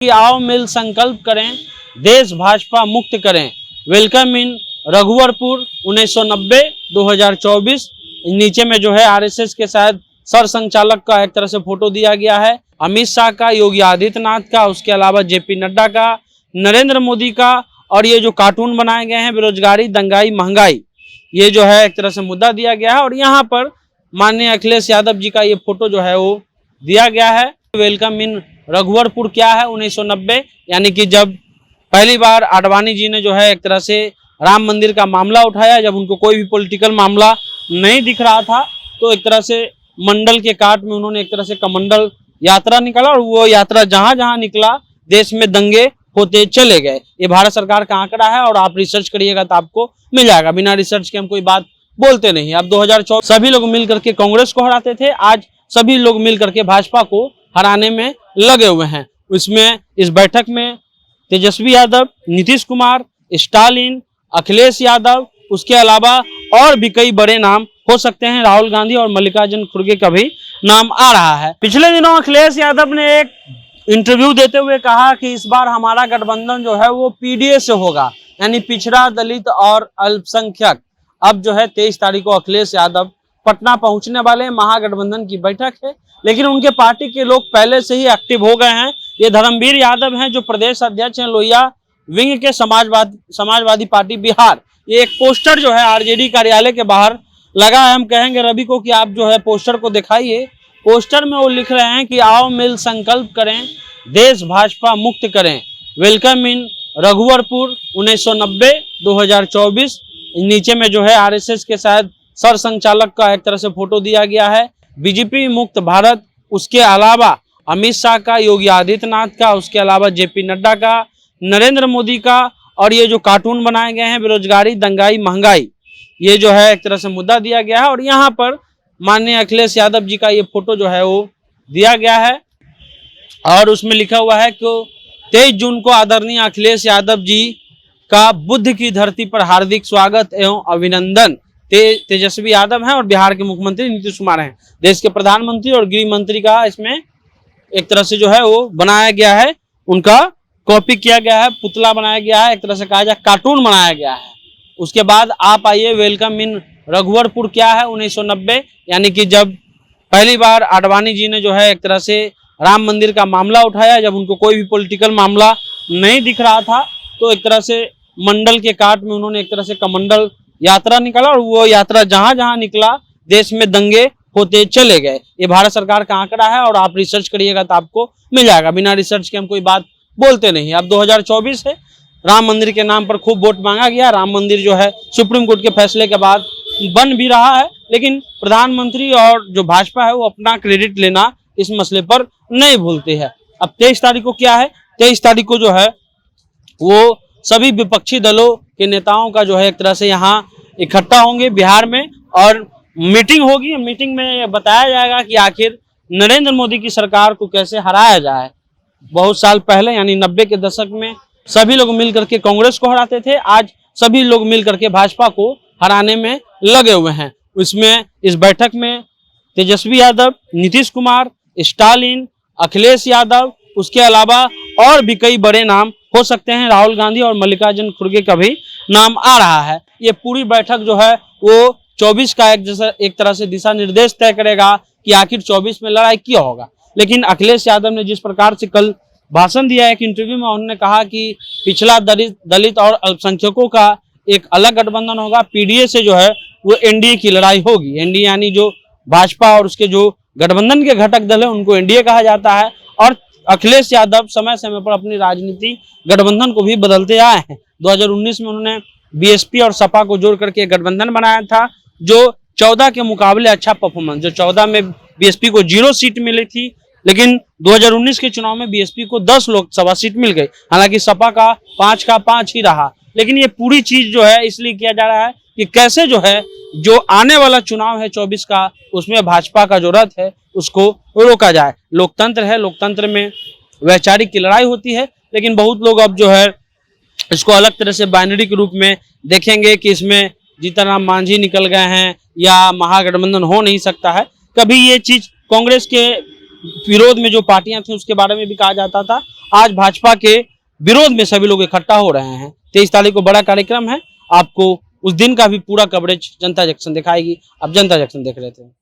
कि आओ मिल संकल्प करें, देश भाजपा मुक्त करें। Welcome in Raghuvarpur 1990-2024। नीचे में जो है आरएसएस के शायद सर संचालक का एक तरह से फोटो दिया गया है, अमित शाह का, योगी आदित्यनाथ का, उसके अलावा जेपी नड्डा का, नरेंद्र मोदी का। और ये जो कार्टून बनाए गए हैं बेरोजगारी, दंगाई, महंगाई, ये जो है एक तरह से मुद्दा दिया गया है। और यहाँ पर माननीय अखिलेश यादव जी का ये फोटो जो है वो दिया गया है। वेलकम इन रघुवरपुर क्या है 1990, यानी कि जब पहली बार आडवाणी जी ने जो है एक तरह से राम मंदिर का मामला उठाया, जब उनको कोई भी पॉलिटिकल मामला नहीं दिख रहा था, तो एक तरह से मंडल के काट में उन्होंने एक तरह से कमंडल यात्रा निकाला और वो यात्रा जहां जहां निकला देश में दंगे होते चले गए। ये भारत सरकार का आंकड़ा है और आप रिसर्च करिएगा तो आपको मिल जाएगा। बिना रिसर्च के हम कोई बात बोलते नहीं। अब 2024 सभी लोग मिल करके कांग्रेस को हराते थे, आज सभी लोग मिल करके भाजपा को हराने में लगे हुए हैं। इसमें इस बैठक में तेजस्वी यादव, नीतीश कुमार, स्टालिन, अखिलेश यादव, उसके अलावा और भी कई बड़े नाम हो सकते हैं। राहुल गांधी और मल्लिकार्जुन खड़गे का भी नाम आ रहा है। पिछले दिनों अखिलेश यादव ने एक इंटरव्यू देते हुए कहा कि इस बार हमारा गठबंधन जो है वो पीडीए से होगा, यानी पिछड़ा, दलित और अल्पसंख्यक। अब जो है 23 तारीख को अखिलेश यादव पटना पहुंचने वाले हैं। महागठबंधन की बैठक है, लेकिन उनके पार्टी के लोग पहले से ही एक्टिव हो गए हैं। ये धर्मवीर यादव हैं जो प्रदेश अध्यक्ष हैं लोहिया विंग के समाजवादी पार्टी बिहार। ये एक पोस्टर जो है आरजेडी कार्यालय के बाहर लगा है। हम कहेंगे रवि को कि आप जो है पोस्टर को दिखाइए। पोस्टर में वो लिख रहे हैं कि आओ मिल संकल्प करें, देश भाजपा मुक्त करें। Welcome in Raghuvarpur 1990-2024। नीचे में जो है आरएसएस के शायद सर संचालक का एक तरह से फोटो दिया गया है। बीजेपी मुक्त भारत, उसके अलावा अमित शाह का, योगी आदित्यनाथ का, उसके अलावा जेपी नड्डा का, नरेंद्र मोदी का। और ये जो कार्टून बनाए गए हैं बेरोजगारी, दंगाई, महंगाई, ये जो है एक तरह से मुद्दा दिया गया है। और यहाँ पर माननीय अखिलेश यादव जी का ये फोटो जो है वो दिया गया है और उसमें लिखा हुआ है कि 23 जून को आदरणीय अखिलेश यादव जी का बुद्ध की धरती पर हार्दिक स्वागत एवं अभिनंदन। तेजस्वी यादव हैं और बिहार के मुख्यमंत्री नीतीश कुमार हैं। देश के प्रधानमंत्री और गृह मंत्री का इसमें एक तरह से जो है वो बनाया गया है, उनका कॉपी किया गया है, पुतला बनाया गया है, एक तरह से कहा जाए कार्टून बनाया गया है। उसके बाद आप आइए, वेलकम इन रघुवरपुर क्या है 1990, यानी कि जब पहली बार आडवाणी जी ने जो है एक तरह से राम मंदिर का मामला उठाया, जब उनको कोई भी पॉलिटिकल मामला नहीं दिख रहा था, तो एक तरह से मंडल के काट में उन्होंने एक तरह से कमंडल यात्रा निकाला और वो यात्रा जहां जहां निकला देश में दंगे होते चले गए। ये भारत सरकार का आंकड़ा है और आप रिसर्च करिएगा तो आपको मिल जाएगा। बिना रिसर्च के हम कोई बात बोलते नहीं। अब 2024 है, राम मंदिर के नाम पर खूब वोट मांगा गया। राम मंदिर जो है सुप्रीम कोर्ट के फैसले के बाद बन भी रहा है, लेकिन प्रधानमंत्री और जो भाजपा है वो अपना क्रेडिट लेना इस मसले पर नहीं भूलते हैं। अब 23 तारीख को क्या है, 23 तारीख को जो है वो सभी विपक्षी दलों के नेताओं का जो है एक तरह से यहाँ इकट्ठा होंगे बिहार में और मीटिंग होगी। मीटिंग में बताया जाएगा कि आखिर नरेंद्र मोदी की सरकार को कैसे हराया जाए। बहुत साल पहले यानी 90 के दशक में सभी लोग मिल करके कांग्रेस को हराते थे, आज सभी लोग मिल करके भाजपा को हराने में लगे हुए हैं। इसमें इस बैठक में तेजस्वी यादव, नीतीश कुमार, स्टालिन, अखिलेश यादव, उसके अलावा और भी कई बड़े नाम हो सकते हैं। राहुल गांधी और मल्लिकार्जुन खड़गे का भी नाम आ रहा है। ये पूरी बैठक जो है वो 24 का एक तरह से दिशा निर्देश तय करेगा कि आखिर 24 में लड़ाई क्या होगा। लेकिन अखिलेश यादव ने जिस प्रकार से कल भाषण दिया है, एक इंटरव्यू में उन्होंने कहा कि पिछला, दलित और अल्पसंख्यकों का एक अलग गठबंधन होगा, पीडीए से जो है वो एनडीए की लड़ाई होगी। एनडीए यानी जो भाजपा और उसके जो गठबंधन के घटक दल है उनको एनडीए कहा जाता है। और अखिलेश यादव समय समय पर अपनी राजनीति गठबंधन को भी बदलते आए हैं। 2019 में उन्होंने बीएसपी और सपा को जोड़ करके एक गठबंधन बनाया था जो 14 के मुकाबले अच्छा परफॉर्मेंस, जो 14 में बीएसपी को 0 सीट मिली थी, लेकिन 2019 के चुनाव में बीएसपी को 10 लोकसभा सीट मिल गई। हालांकि सपा का 5 ही रहा। लेकिन ये पूरी चीज जो है इसलिए किया जा रहा है कि कैसे जो है जो आने वाला चुनाव है 24 का, उसमें भाजपा का जो रथ है उसको रोका जाए। लोकतंत्र है, लोकतंत्र में वैचारिक की लड़ाई होती है, लेकिन बहुत लोग अब जो है इसको अलग तरह से बाइनरी के रूप में देखेंगे कि इसमें जीतन राम मांझी निकल गए हैं या महागठबंधन हो नहीं सकता है। कभी ये चीज कांग्रेस के विरोध में जो पार्टियां थी उसके बारे में भी कहा जाता था। आज भाजपा के विरोध में सभी लोग इकट्ठा हो रहे हैं। 23 तारीख को बड़ा कार्यक्रम है, आपको उस दिन का भी पूरा कवरेज जनता जंक्शन दिखाएगी। आप जनता जंक्शन देख रहे थे।